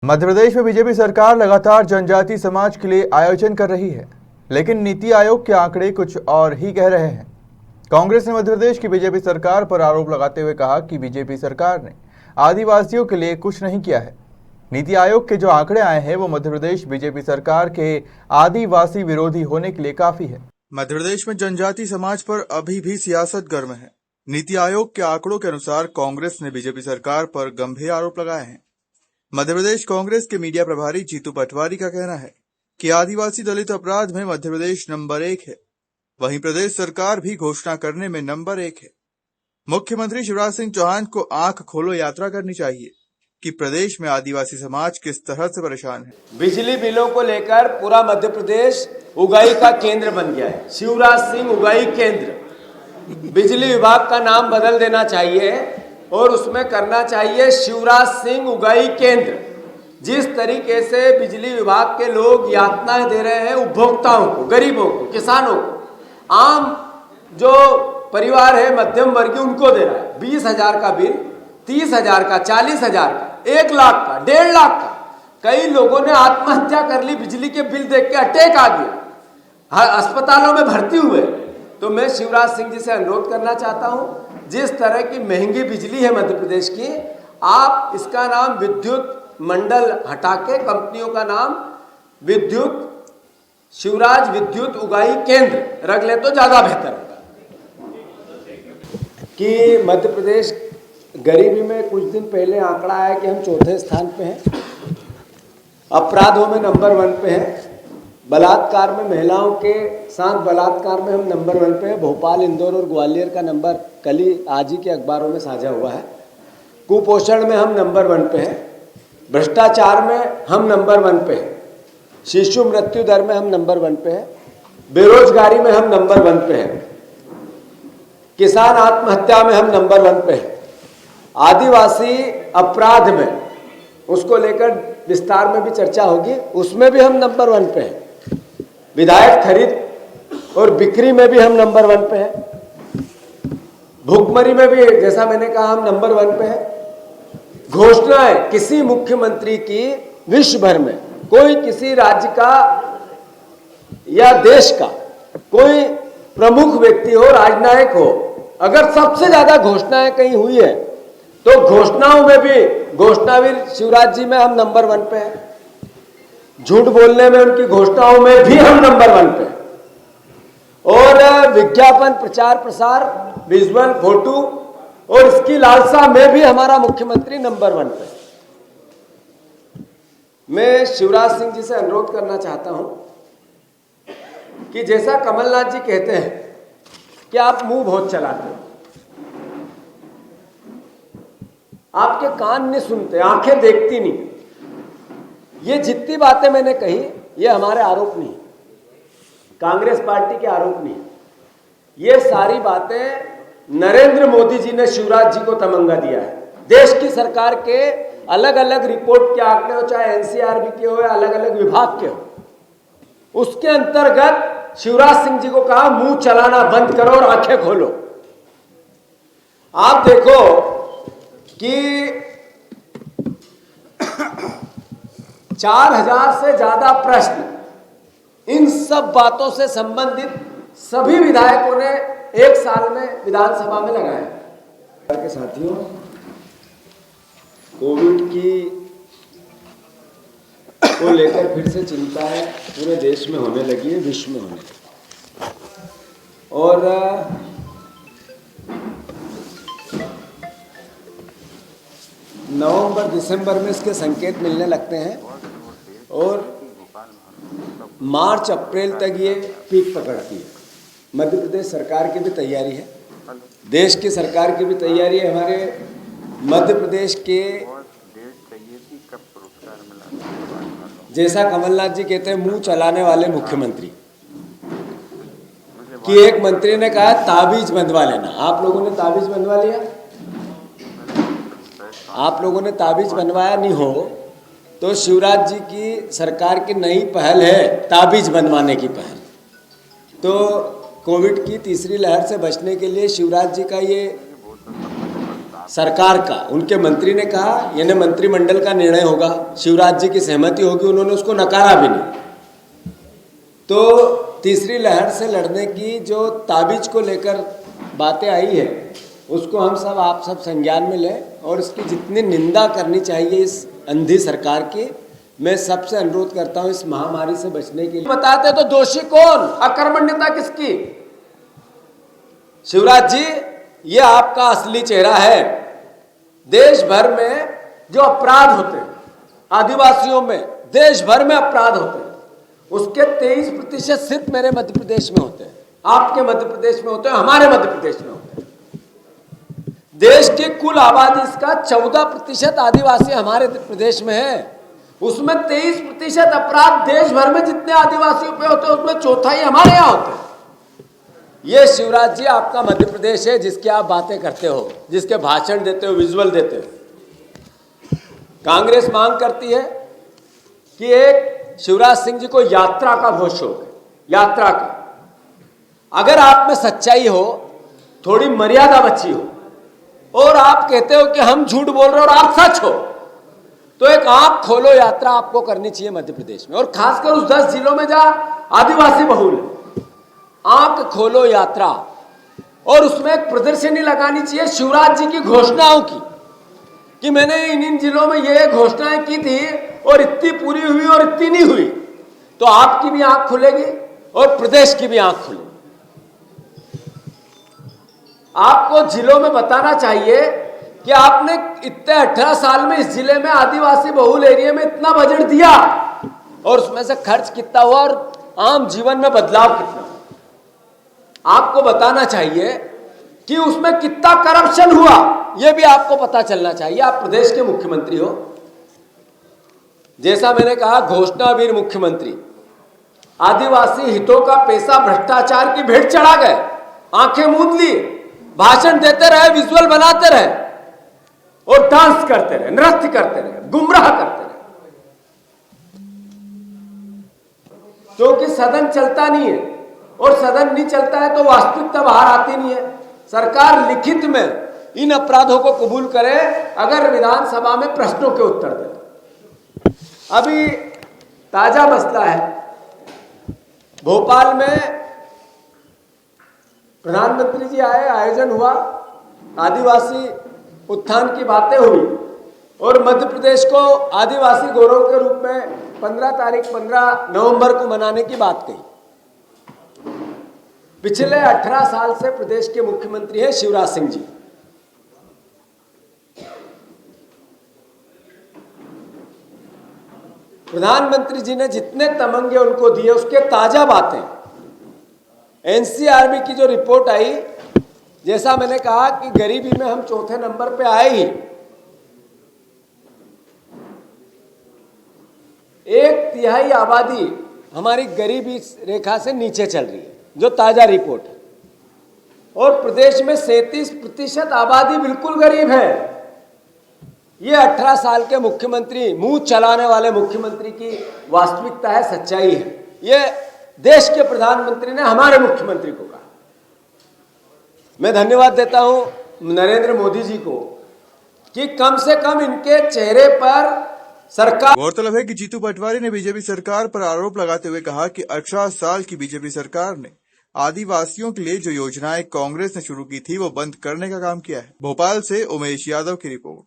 मध्य प्रदेश में बीजेपी सरकार लगातार जनजाति समाज के लिए आयोजन कर रही है, लेकिन नीति आयोग के आंकड़े कुछ और ही कह रहे हैं। कांग्रेस ने मध्य प्रदेश की बीजेपी सरकार पर आरोप लगाते हुए कहा कि बीजेपी सरकार ने आदिवासियों के लिए कुछ नहीं किया है। नीति आयोग के जो आंकड़े आए हैं वो मध्य प्रदेश बीजेपी सरकार के आदिवासी विरोधी होने के लिए काफी है। मध्य प्रदेश में जनजाति समाज पर अभी भी सियासत गर्म है। नीति आयोग के आंकड़ों के अनुसार कांग्रेस ने बीजेपी सरकार पर गंभीर आरोप लगाए हैं। मध्य प्रदेश कांग्रेस के मीडिया प्रभारी जीतू पटवारी का कहना है कि आदिवासी दलित अपराध में मध्य प्रदेश नंबर 1 है। वहीं प्रदेश सरकार भी घोषणा करने में नंबर 1 है। मुख्यमंत्री शिवराज सिंह चौहान को आंख खोलो यात्रा करनी चाहिए कि प्रदेश में आदिवासी समाज किस तरह से परेशान है। बिजली बिलों को लेकर पूरा मध्य प्रदेश उगाही का केंद्र बन गया है। शिवराज सिंह उगाही केंद्र, बिजली विभाग का नाम बदल देना चाहिए और उसमें करना चाहिए शिवराज सिंह उगाही केंद्र। जिस तरीके से बिजली विभाग के लोग यातनाएं दे रहे हैं उपभोक्ताओं को, गरीबों को, किसानों को, आम जो परिवार है मध्यम वर्गीय उनको दे रहा है। 20,000 का बिल, 30,000 का, 40,000 का, 1 लाख का, 1.5 लाख का। कई लोगों ने आत्महत्या कर ली बिजली के बिल देख के, अटैक आ गया, अस्पतालों में भर्ती हुए। तो मैं शिवराज सिंह जी से अनुरोध करना चाहता हूं, जिस तरह की महंगी बिजली है मध्य प्रदेश की, आप इसका नाम विद्युत मंडल हटा के कंपनियों का नाम शिवराज विद्युत उगाही केंद्र रख ले तो ज्यादा बेहतर होगा। कि मध्य प्रदेश गरीबी में कुछ दिन पहले आंकड़ा आया कि हम 4थे स्थान पे हैं, अपराधों में नंबर 1 पे हैं, बलात्कार में, महिलाओं के साथ बलात्कार में हम नंबर 1 पे हैं। भोपाल, इंदौर और ग्वालियर का नंबर कल ही आज ही के अखबारों में साझा हुआ है। कुपोषण में हम नंबर 1 पे हैं, भ्रष्टाचार में हम नंबर 1 पे हैं, शिशु मृत्यु दर में हम नंबर 1 पे हैं, बेरोजगारी में हम नंबर 1 पे हैं, किसान आत्महत्या में हम नंबर 1 पे हैं, आदिवासी अपराध में, उसको लेकर विस्तार में भी चर्चा होगी, उसमें भी हम नंबर 1 पे हैं, विधायक खरीद और बिक्री में भी हम नंबर 1 पे हैं, भुखमरी में भी जैसा मैंने कहा हम नंबर 1 पे हैं। घोषणाएं किसी मुख्यमंत्री की विश्व भर में, कोई किसी राज्य का या देश का कोई प्रमुख व्यक्ति हो, राजनायक हो, अगर सबसे ज्यादा घोषणाएं कहीं हुई है तो घोषणाओं में भी घोषणावीर शिवराज जी में हम नंबर 1 पे हैं। झूठ बोलने में उनकी घोषणाओं में भी हम नंबर 1 पे हैं। और विज्ञापन, प्रचार प्रसार, विजुअल, फोटो और इसकी लालसा में भी हमारा मुख्यमंत्री नंबर 1 पे है। मैं शिवराज सिंह जी से अनुरोध करना चाहता हूं कि जैसा कमलनाथ जी कहते हैं कि आप मुंह बहुत चलाते हो, आपके कान नहीं सुनते, आंखें देखती नहीं। ये जितनी बातें मैंने कही ये हमारे आरोप नहीं, कांग्रेस पार्टी के आरोप नहीं, ये सारी बातें नरेंद्र मोदी जी ने शिवराज जी को तमंगा दिया है। देश की सरकार के अलग अलग रिपोर्ट के आंकड़े हो, चाहे एनसीआरबी के हो या अलग अलग विभाग के हो, उसके अंतर्गत शिवराज सिंह जी को कहा मुंह चलाना बंद करो और आंखें खोलो। आप देखो कि 4,000 से ज्यादा प्रश्न इन सब बातों से संबंधित सभी विधायकों ने 1 साल में विधानसभा में लगाया। के साथियों, कोविड की को लेकर फिर से चिंता है पूरे देश में होने लगी है, विश्व में होने लगी। और नवंबर दिसंबर में इसके संकेत मिलने लगते हैं और मार्च अप्रैल तक ये पीक पकड़ती है। मध्य प्रदेश सरकार की भी तैयारी है, देश की सरकार की भी तैयारी है। हमारे मध्य प्रदेश के जैसा कमलनाथ जी कहते हैं मुंह चलाने वाले मुख्यमंत्री कि एक मंत्री ने कहा ताबीज बंधवा लेना। आप लोगों ने ताबीज बंधवा लिया? आप लोगों ने ताबीज बनवाया नहीं हो तो शिवराज जी की सरकार की नई पहल है ताबीज बनवाने की पहल। तो कोविड की तीसरी लहर से बचने के लिए शिवराज जी का ये सरकार का, उनके मंत्री ने कहा यानी मंत्रिमंडल का निर्णय होगा, शिवराज जी की सहमति होगी, उन्होंने उसको नकारा भी नहीं। तो तीसरी लहर से लड़ने की जो ताबीज को लेकर बातें आई है उसको हम सब आप सब संज्ञान में लें और इसकी जितनी निंदा करनी चाहिए इस अंधी सरकार की, मैं सबसे अनुरोध करता हूं इस महामारी से बचने के लिए। बताते तो दोषी कौन, अकर्मण्यता किसकी? शिवराज जी, ये आपका असली चेहरा है। देश भर में जो अपराध होते हैं आदिवासियों में, देश भर में अपराध होते हैं, उसके 23% सिर्फ मेरे मध्य प्रदेश में होते हैं, आपके मध्य प्रदेश में होते हैं, हमारे मध्य प्रदेश में होते हैं। देश की कुल आबादी का 14% आदिवासी हमारे प्रदेश में है, उसमें 23% अपराध देश भर में जितने आदिवासियों पे होते हैं उसमें चौथाई हमारे यहाँ होते हैं। ये शिवराज जी आपका मध्य प्रदेश है जिसकी आप बातें करते हो, जिसके भाषण देते हो, विजुअल देते हो। कांग्रेस मांग करती है कि एक शिवराज सिंह जी को यात्रा का बहुत शौक है, यात्रा का। अगर आप में सच्चाई हो, थोड़ी मर्यादा बची हो और आप कहते हो कि हम झूठ बोल रहे हो और आप सच हो, तो एक आंख खोलो यात्रा आपको करनी चाहिए मध्य प्रदेश में, और खासकर उस 10 जिलों में जहां आदिवासी बहुल है। आंख खोलो यात्रा, और उसमें एक प्रदर्शनी लगानी चाहिए शिवराज जी की घोषणाओं की कि मैंने इन जिलों में ये घोषणाएं की थी और इतनी पूरी हुई और इतनी नहीं हुई। तो आपकी भी आंख खुलेगी और प्रदेश की भी आंख खुलेगी। आपको जिलों में बताना चाहिए कि आपने इतने 18 साल में इस जिले में आदिवासी बहुल एरिया में इतना बजट दिया और उसमें से खर्च कितना हुआ और आम जीवन में बदलाव कितना हुआ। आपको बताना चाहिए कि उसमें कितना करप्शन हुआ, यह भी आपको पता चलना चाहिए। आप प्रदेश के मुख्यमंत्री हो, जैसा मैंने कहा घोषणावीर मुख्यमंत्री, आदिवासी हितों का पैसा भ्रष्टाचार की भेंट चढ़ा गए, आंखें मूंद ली, भाषण देते रहे, विजुअल बनाते रहे और डांस करते रहे, नृत्य करते रहे, गुमराह करते रहे, क्योंकि सदन चलता नहीं है और सदन नहीं चलता है तो वास्तविकता बाहर आती नहीं है। सरकार लिखित में इन अपराधों को कबूल करे अगर विधानसभा में प्रश्नों के उत्तर दे। अभी ताजा मसला है, भोपाल में प्रधानमंत्री जी आए, आयोजन हुआ, आदिवासी उत्थान की बातें हुई और मध्य प्रदेश को आदिवासी गौरव के रूप में 15 नवंबर को मनाने की बात कही। पिछले 18 साल से प्रदेश के मुख्यमंत्री हैं शिवराज सिंह जी। प्रधानमंत्री जी ने जितने तमंगे उनको दिए उसके ताजा बातें, एनसीआरबी की जो रिपोर्ट आई, जैसा मैंने कहा कि गरीबी में हम चौथे नंबर पे आए ही, 1/3 आबादी हमारी गरीबी रेखा से नीचे चल रही है, जो ताजा रिपोर्ट है। और प्रदेश में 37% आबादी बिल्कुल गरीब है। ये 18 साल के मुख्यमंत्री, मुंह चलाने वाले मुख्यमंत्री की वास्तविकता है, सच्चाई है। ये देश के प्रधानमंत्री ने हमारे मुख्यमंत्री को कहा। मैं धन्यवाद देता हूं नरेंद्र मोदी जी को कि कम से कम इनके चेहरे पर सरकार। गौरतलब है कि जीतू पटवारी ने बीजेपी सरकार पर आरोप लगाते हुए कहा कि 18 साल की बीजेपी सरकार ने आदिवासियों के लिए जो योजनाएं कांग्रेस ने शुरू की थी वो बंद करने का काम किया है। भोपाल से उमेश यादव की रिपोर्ट।